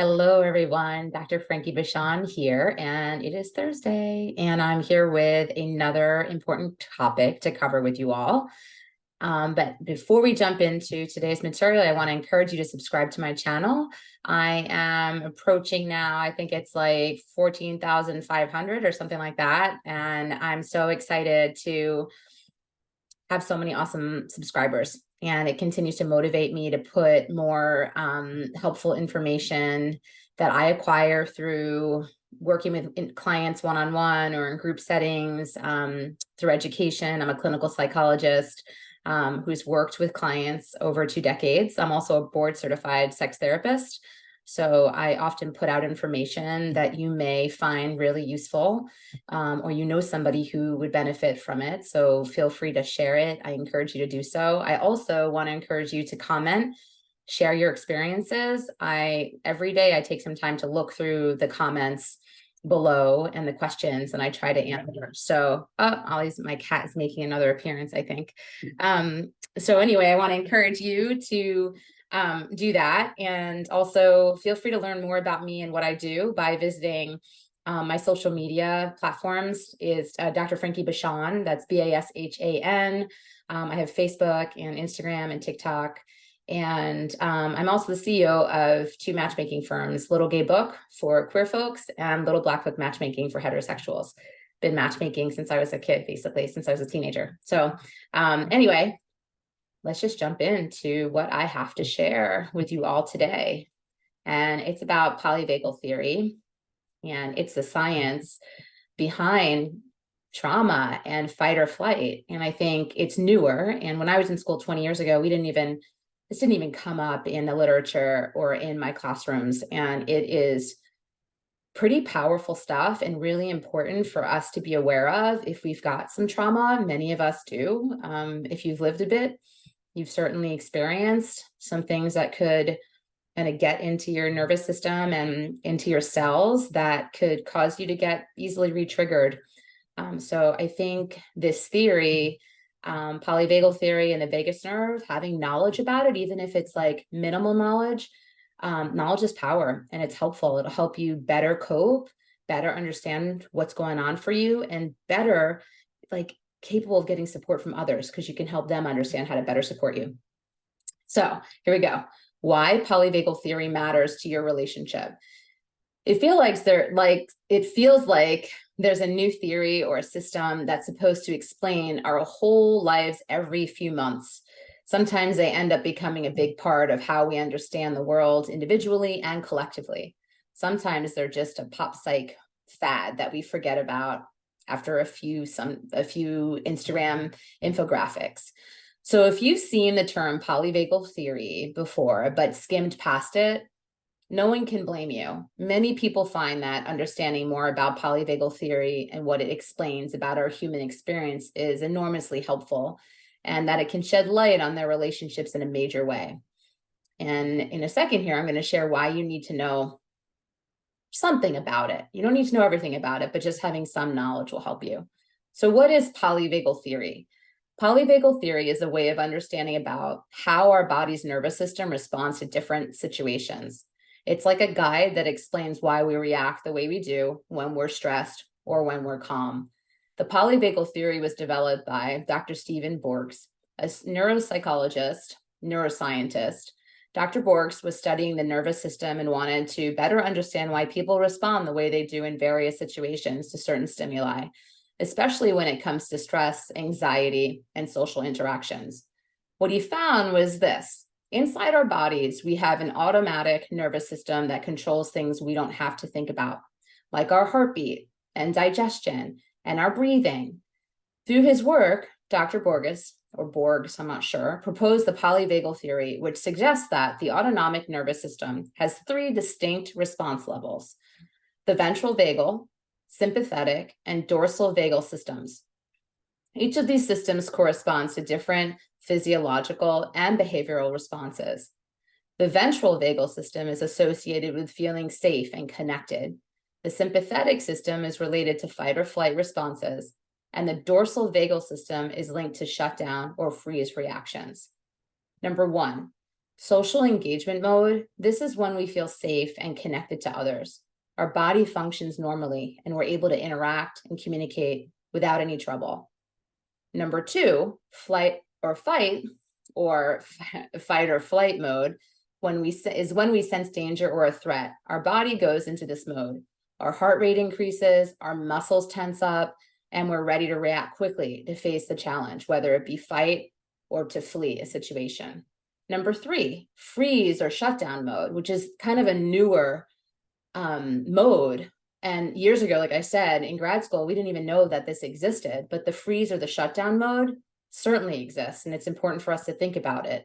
Hello, everyone. Dr. Frankie Bashan here, and it is Thursday, and I'm here with another important topic to cover with you all. But before we jump into today's material, I want to encourage you to subscribe to my channel. I am approaching now, I think it's like 14,500 or something like that, and I'm so excited to have so many awesome subscribers, and it continues to motivate me to put more helpful information that I acquire through working with clients one-on-one or in group settings, through education. I'm a clinical psychologist who's worked with clients over 2 decades. I'm also a board certified sex therapist. So I often put out information that you may find really useful, or you know somebody who would benefit from it. So feel free to share it. I encourage you to do so. I also want to encourage you to comment, share your experiences. Every day I take some time to look through the comments below and the questions, and I try to answer. So my cat is making another appearance, I think. So anyway, I want to encourage you to do that. And also feel free to learn more about me and what I do by visiting my social media platforms is Dr. Frankie Bashan. That's Bashan. I have Facebook and Instagram and TikTok. And I'm also the CEO of 2 matchmaking firms, Little Gay Book for queer folks and Little Black Book Matchmaking for heterosexuals. Been matchmaking since I was a kid, basically, since I was a teenager. So anyway, let's just jump into what I have to share with you all today. And it's about polyvagal theory, and it's the science behind trauma and fight or flight. And I think it's newer. And when I was in school 20 years ago, this didn't even come up in the literature or in my classrooms. And it is pretty powerful stuff and really important for us to be aware of if we've got some trauma. Many of us do. If you've lived a bit, you've certainly experienced some things that could kind of get into your nervous system and into your cells that could cause you to get easily re-triggered. So I think this theory, polyvagal theory and the vagus nerve, having knowledge about it, even if it's like minimal knowledge, knowledge is power, and it's helpful. It'll help you better cope, better understand what's going on for you, and better capable of getting support from others, because you can help them understand how to better support you. So here we go. Why polyvagal theory matters to your relationship. It feels like there's a new theory or a system that's supposed to explain our whole lives every few months. Sometimes they end up becoming a big part of how we understand the world individually and collectively. Sometimes they're just a pop psych fad that we forget about after a few Instagram infographics. So if you've seen the term polyvagal theory before but skimmed past it, no one can blame you. Many people find that understanding more about polyvagal theory and what it explains about our human experience is enormously helpful, and that it can shed light on their relationships in a major way. And in a second here, I'm going to share why you need to know something about it. You don't need to know everything about it, but just having some knowledge will help you. So what is polyvagal theory? Polyvagal theory is a way of understanding about how our body's nervous system responds to different situations. It's like a guide that explains why we react the way we do when we're stressed or when we're calm. The polyvagal theory was developed by Dr. Stephen Borges, a neuropsychologist, neuroscientist. Dr. Borges was studying the nervous system and wanted to better understand why people respond the way they do in various situations to certain stimuli, especially when it comes to stress, anxiety, and social interactions. What he found was this: inside our bodies, we have an automatic nervous system that controls things we don't have to think about, like our heartbeat and digestion and our breathing. Through his work, Dr. Borges, or Borges, I'm not sure, proposed the polyvagal theory, which suggests that the autonomic nervous system has 3 distinct response levels: the ventral vagal, sympathetic, and dorsal vagal systems. Each of these systems corresponds to different physiological and behavioral responses. The ventral vagal system is associated with feeling safe and connected. The sympathetic system is related to fight or flight responses, and the dorsal vagal system is linked to shutdown or freeze reactions. Number 1, Social engagement mode, this is when we feel safe and connected to others. Our body functions normally and we're able to interact and communicate without any trouble. Number 2, flight or fight, or fight or flight mode, when we sense danger or a threat. Our body goes into this mode. Our heart rate increases, our muscles tense up, and we're ready to react quickly to face the challenge, whether it be fight or to flee a situation. Number 3, freeze or shutdown mode, which is kind of a newer mode. And years ago, like I said, in grad school, we didn't even know that this existed, but the freeze or the shutdown mode certainly exists, and it's important for us to think about it.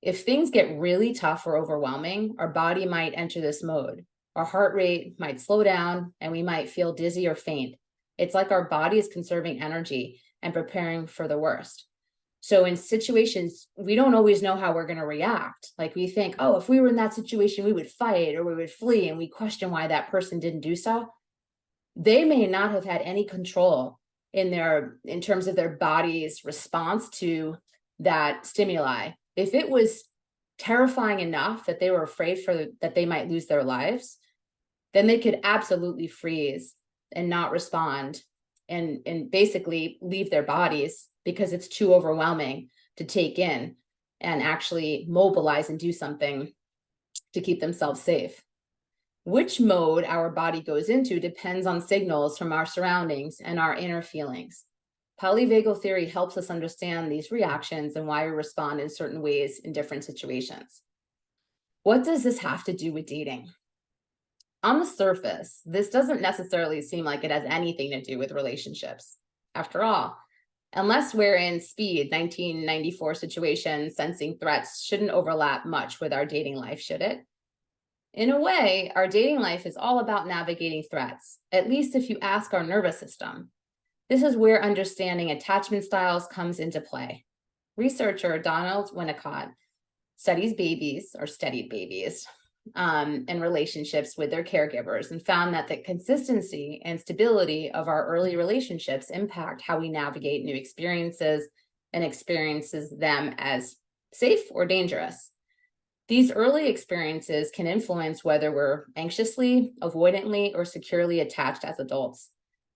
If things get really tough or overwhelming, our body might enter this mode. Our heart rate might slow down, and we might feel dizzy or faint. It's like our body is conserving energy and preparing for the worst. So in situations, we don't always know how we're going to react. Like we think, oh, if we were in that situation, we would fight or we would flee, and we question why that person didn't do so. They may not have had any control in terms of their body's response to that stimuli. If it was terrifying enough that they were afraid that they might lose their lives, then they could absolutely freeze and not respond and basically leave their bodies because it's too overwhelming to take in and actually mobilize and do something to keep themselves safe. Which mode our body goes into depends on signals from our surroundings and our inner feelings. Polyvagal theory helps us understand these reactions and why we respond in certain ways in different situations. What does this have to do with dating? On the surface, this doesn't necessarily seem like it has anything to do with relationships. After all, unless we're in speed 1994 situations, sensing threats shouldn't overlap much with our dating life, should it? In a way, our dating life is all about navigating threats, at least if you ask our nervous system. This is where understanding attachment styles comes into play. Researcher Donald Winnicott studied babies and relationships with their caregivers, and found that the consistency and stability of our early relationships impact how we navigate new experiences and experiences them as safe or dangerous. These early experiences can influence whether we're anxiously, avoidantly, or securely attached as adults.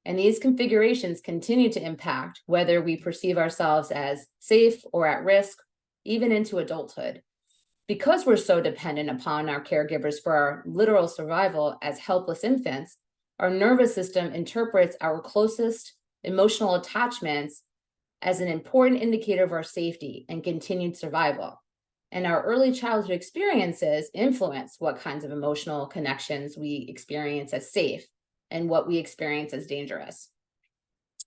And these configurations continue to impact whether we perceive ourselves as safe or at risk, even into adulthood. Because we're so dependent upon our caregivers for our literal survival as helpless infants, our nervous system interprets our closest emotional attachments as an important indicator of our safety and continued survival. And our early childhood experiences influence what kinds of emotional connections we experience as safe and what we experience as dangerous.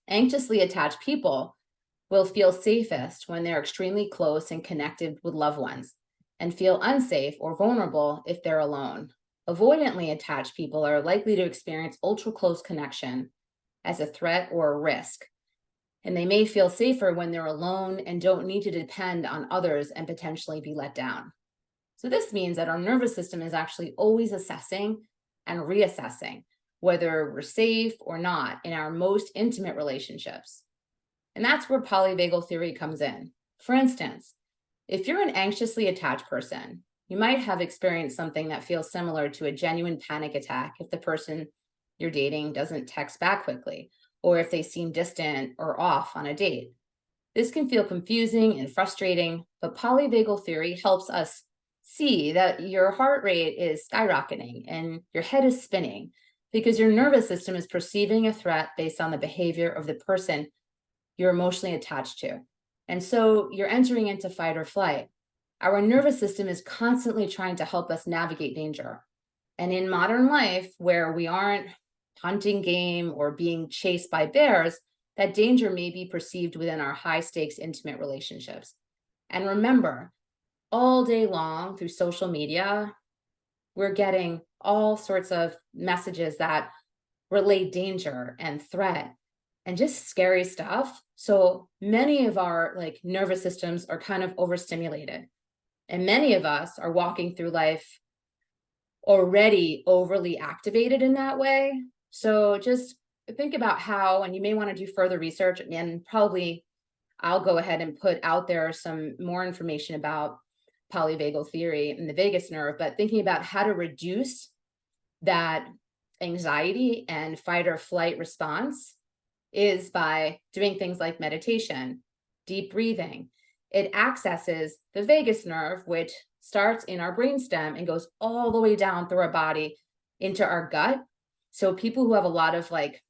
Anxiously attached people will feel safest when they're extremely close and connected with loved ones, and feel unsafe or vulnerable if they're alone. Avoidantly attached people are likely to experience ultra-close connection as a threat or a risk, and they may feel safer when they're alone and don't need to depend on others and potentially be let down. So this means that our nervous system is actually always assessing and reassessing whether we're safe or not in our most intimate relationships. And that's where polyvagal theory comes in. For instance, if you're an anxiously attached person, you might have experienced something that feels similar to a genuine panic attack if the person you're dating doesn't text back quickly, or if they seem distant or off on a date. This can feel confusing and frustrating, but polyvagal theory helps us see that your heart rate is skyrocketing and your head is spinning because your nervous system is perceiving a threat based on the behavior of the person you're emotionally attached to. And so you're entering into fight or flight. Our nervous system is constantly trying to help us navigate danger. And in modern life, where we aren't hunting game or being chased by bears, that danger may be perceived within our high stakes intimate relationships. And remember, all day long through social media, we're getting all sorts of messages that relate danger and threat and just scary stuff. So many of our nervous systems are kind of overstimulated. And many of us are walking through life already overly activated in that way. So just think about how, and you may want to do further research, and probably I'll go ahead and put out there some more information about polyvagal theory and the vagus nerve, but thinking about how to reduce that anxiety and fight or flight response is by doing things like meditation, deep breathing. It accesses the vagus nerve, which starts in our brainstem and goes all the way down through our body into our gut. So people who have a lot of like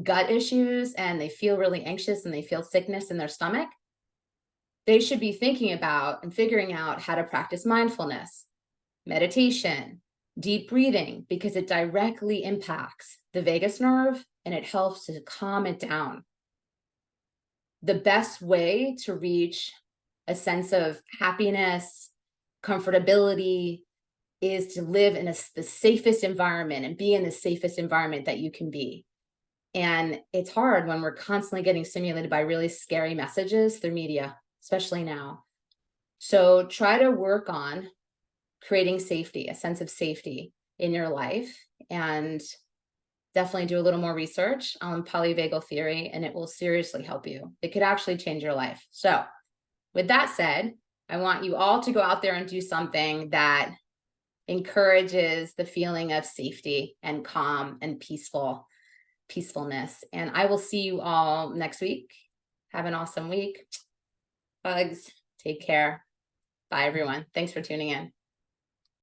gut issues and they feel really anxious and they feel sickness in their stomach, they should be thinking about and figuring out how to practice mindfulness, meditation, deep breathing, because it directly impacts the vagus nerve and it helps to calm it down. The best way to reach a sense of happiness, comfortability, is to live in the safest environment and be in the safest environment that you can be. And it's hard when we're constantly getting stimulated by really scary messages through media, especially now. So try to work on creating safety, a sense of safety in your life, and definitely do a little more research on polyvagal theory, and it will seriously help you. It could actually change your life. So with that said, I want you all to go out there and do something that encourages the feeling of safety and calm and peacefulness. And I will see you all next week. Have an awesome week. Hugs. Take care. Bye, everyone. Thanks for tuning in.